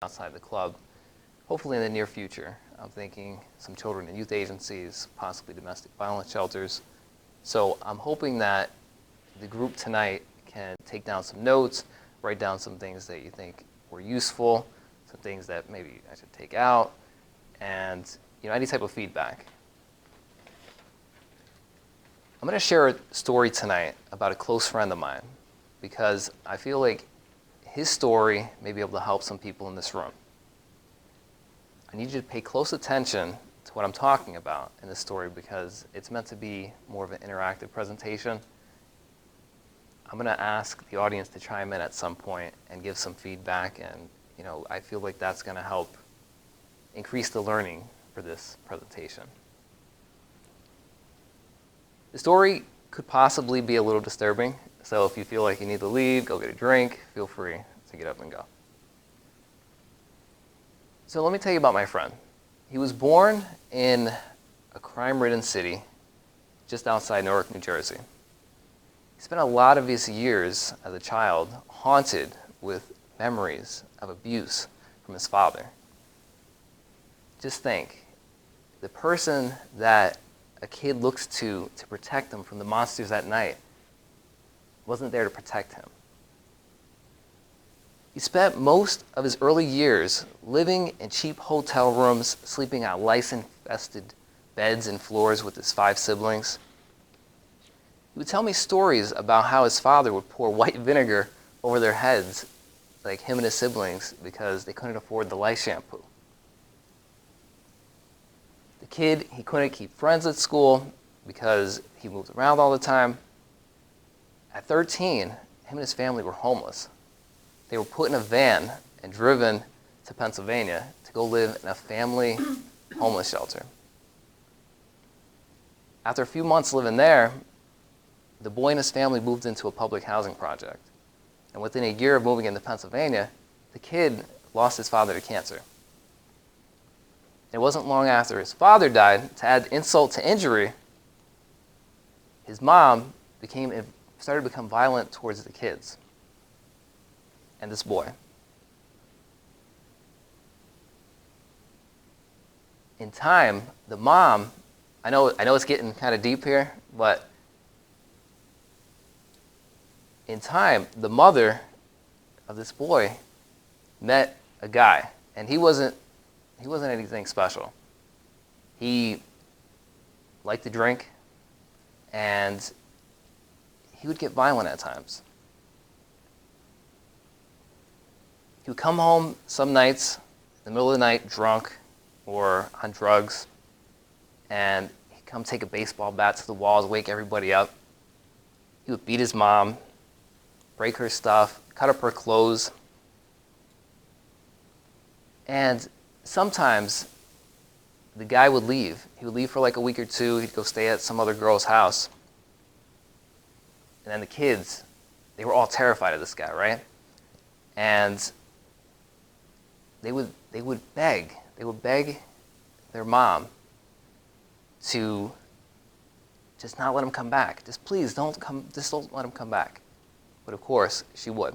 outside the club, hopefully in the near future. I'm thinking some children and youth agencies, possibly domestic violence shelters. So I'm hoping that the group tonight can take down some notes, write down some things that you think were useful, some things that maybe I should take out, and any type of feedback. I'm going to share a story tonight about a close friend of mine because I feel like his story may be able to help some people in this room. I need you to pay close attention to what I'm talking about in this story because it's meant to be more of an interactive presentation. I'm going to ask the audience to chime in at some point and give some feedback, and I feel like that's going to help increase the learning for this presentation. The story could possibly be a little disturbing, so if you feel like you need to leave, go get a drink, feel free to get up and go. So let me tell you about my friend. He was born in a crime-ridden city just outside Newark, New Jersey. He spent a lot of his years as a child haunted with memories of abuse from his father. Just think, the person that a kid looks to protect them from the monsters at night wasn't there to protect him. He spent most of his early years living in cheap hotel rooms, sleeping on lice-infested beds and floors with his 5 siblings. He would tell me stories about how his father would pour white vinegar over their heads, like him and his siblings, because they couldn't afford the lice shampoo. The kid, he couldn't keep friends at school because he moved around all the time. At 13, him and his family were homeless. They were put in a van and driven to Pennsylvania to go live in a family homeless shelter. After a few months living there, the boy and his family moved into a public housing project. And within a year of moving into Pennsylvania, the kid lost his father to cancer. It wasn't long after his father died, to add insult to injury, his mom started to become violent towards the kids and this boy. In time, the mom, I know it's getting kind of deep here, but in time, the mother of this boy met a guy, and he wasn't anything special. He liked to drink, and he would get violent at times. He would come home some nights, in the middle of the night, drunk or on drugs, and he'd come take a baseball bat to the walls, wake everybody up. He would beat his mom, break her stuff, cut up her clothes, and sometimes the guy would leave. He would leave for like a week or two. He'd go stay at some other girl's house. And then the kids, they were all terrified of this guy, right? And they would beg their mom to just not let him come back. Just please don't let him come back. But of course, she would.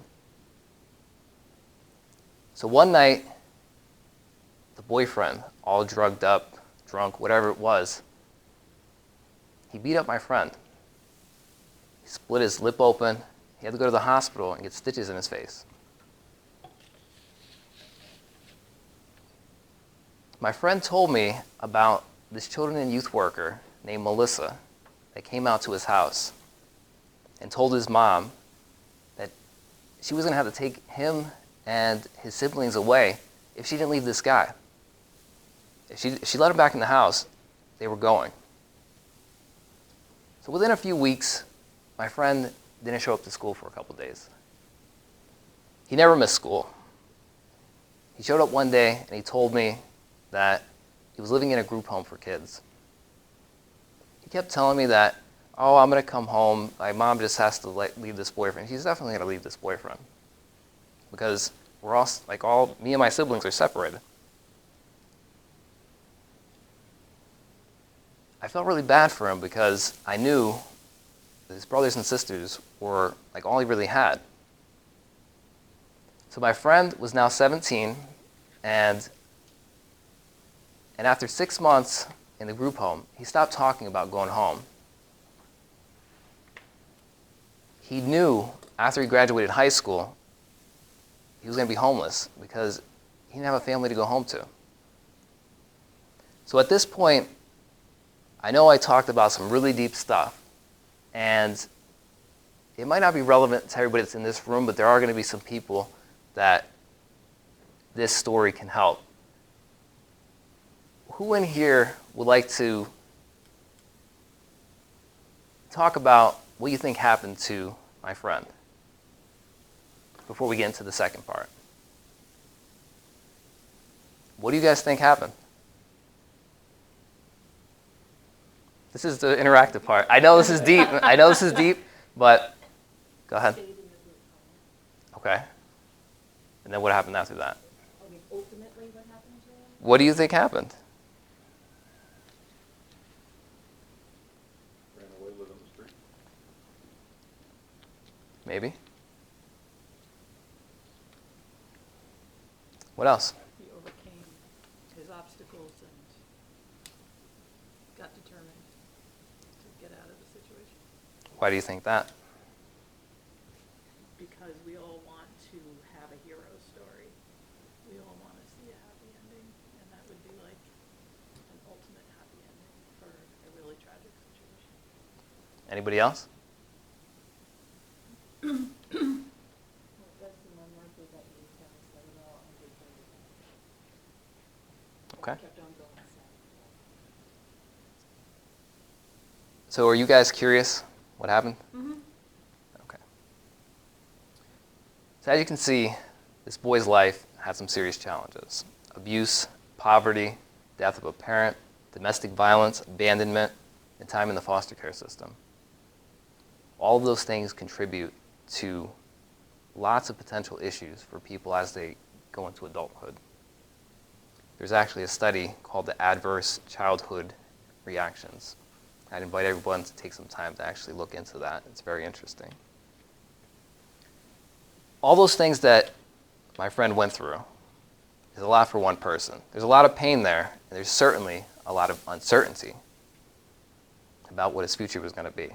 So one night, the boyfriend, all drugged up, drunk, whatever it was, he beat up my friend. He split his lip open. He had to go to the hospital and get stitches in his face. My friend told me about this children and youth worker named Melissa that came out to his house and told his mom that she was going to have to take him and his siblings away if she didn't leave this guy. If she let him back in the house, they were going. So within a few weeks, my friend didn't show up to school for a couple days. He never missed school. He showed up one day and he told me that he was living in a group home for kids. He kept telling me that, oh, I'm going to come home. My mom just has to leave this boyfriend. She's definitely going to leave this boyfriend because we're all, me and my siblings are separated. I felt really bad for him because I knew that his brothers and sisters were like all he really had. So my friend was now 17, And after 6 months in the group home, he stopped talking about going home. He knew after he graduated high school, he was going to be homeless because he didn't have a family to go home to. So at this point, I know I talked about some really deep stuff, and it might not be relevant to everybody that's in this room, but there are going to be some people that this story can help. Who in here would like to talk about what you think happened to my friend before we get into the second part? What do you guys think happened? This is the interactive part. I know this is deep. I know this is deep, but go ahead. Okay. And then what happened after that? I mean, ultimately what happened to him? What do you think happened? Ran away, lived on the street. Maybe. What else? He overcame his obstacles and got determined to get out of the situation. Why do you think that? Because we all want to have a hero story. We all want to see a happy ending, and that would be like an ultimate happy ending for a really tragic situation. Anybody else? Okay. Kept on going. So are you guys curious what happened? Mm-hmm. Okay. So as you can see, this boy's life had some serious challenges. Abuse, poverty, death of a parent, domestic violence, abandonment, and time in the foster care system. All of those things contribute to lots of potential issues for people as they go into adulthood. There's actually a study called the Adverse Childhood Reactions. I'd invite everyone to take some time to actually look into that. It's very interesting. All those things that my friend went through is a lot for one person. There's a lot of pain there, and there's certainly a lot of uncertainty about what his future was going to be.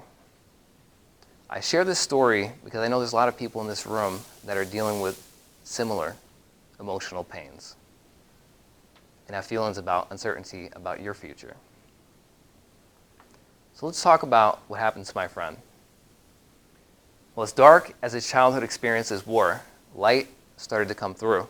I share this story because I know there's a lot of people in this room that are dealing with similar emotional pains and have feelings about uncertainty about your future. So let's talk about what happened to my friend. Well, as dark as his childhood experiences were, light started to come through.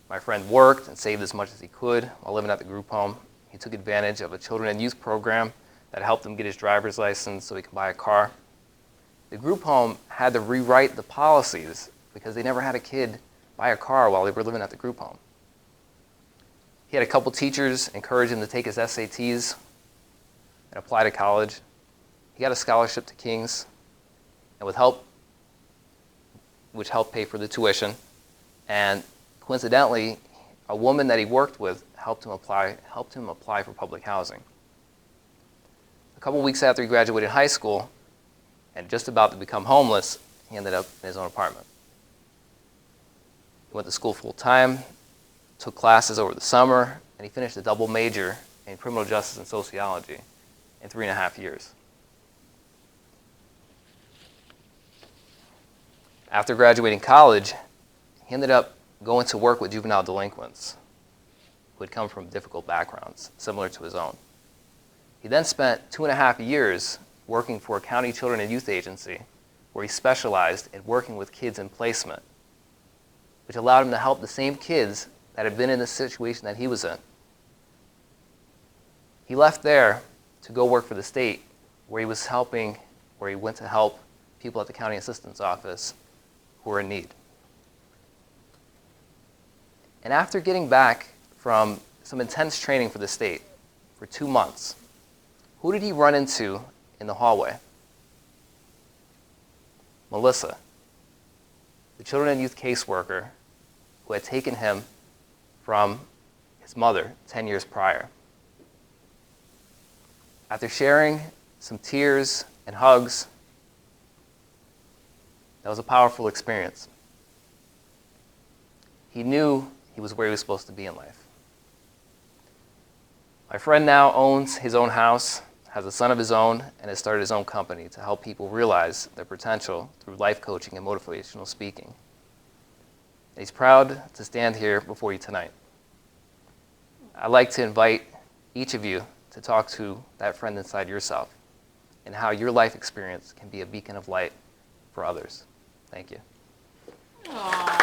My friend worked and saved as much as he could while living at the group home. He took advantage of a children and youth program that helped him get his driver's license so he could buy a car. The group home had to rewrite the policies because they never had a kid buy a car while they were living at the group home. He had a couple teachers encourage him to take his SATs and apply to college. He got a scholarship to King's, and with help, which helped pay for the tuition. And coincidentally, a woman that he worked with helped him apply for public housing. A couple weeks after he graduated high school, and just about to become homeless, he ended up in his own apartment. He went to school full time, took classes over the summer, and he finished a double major in criminal justice and sociology in 3.5 years. After graduating college, he ended up going to work with juvenile delinquents who had come from difficult backgrounds, similar to his own. He then spent 2.5 years working for a county children and youth agency where he specialized in working with kids in placement, which allowed him to help the same kids that had been in the situation that he was in. He left there to go work for the state where he went to help people at the county assistance office who were in need. And after getting back from some intense training for the state for 2 months, who did he run into in the hallway? Melissa, the children and youth caseworker who had taken him from his mother 10 years prior. After sharing some tears and hugs, that was a powerful experience. he knew he was where he was supposed to be in life. My friend now owns his own house, has a son of his own, and has started his own company to help people realize their potential through life coaching and motivational speaking. And he's proud to stand here before you tonight. I'd like to invite each of you to talk to that friend inside yourself and how your life experience can be a beacon of light for others. Thank you. Aww.